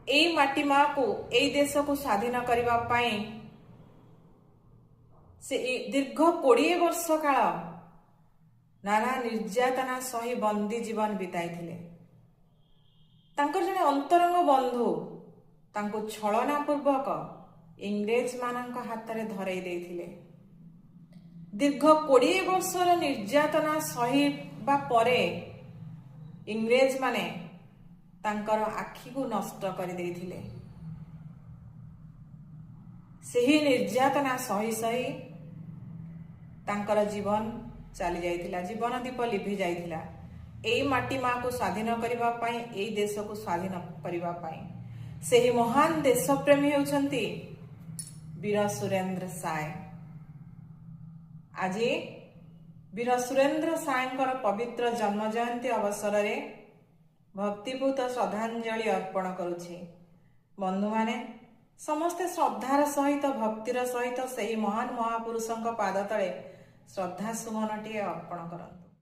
एई माटी माँ को एई देश को स्वाधीन करिबा पाई से दीर्घ 20 वर्ष काल नाना निर्यातना सही बंदी जीवन बिताई जने अंतरंग बंधु तांको छलना पूर्वक इंग्रेज मानक हाथ में धरई देथिले। दीर्घ 20 वर्षर निर्यातना सहिबा परे इंग्रेज माने तांकर आखि को नष्ट कर देथिले। सही निर्यातना सही सही तांकर जीवन चली जाइथिला, जीवन दीप लिभि जाइथिला। एई माटी माँ को स्वाधीन करिबा पाई, एई देश को स्वाधीन करिबा पाई सही महान देशप्रेमी होउछंती वीर सुरेंद्र साय। आज वीर सुरेंद्र सायंकर पवित्र जन्म जयंती अवसर रे भक्तिपूत श्रद्धांजलि अर्पण करुछि। बंधु माने समस्ते श्रद्धार सहित भक्तिर सहित सही महान महापुरुषों पाद तले श्रद्धा सुमनटी अर्पण करंतु।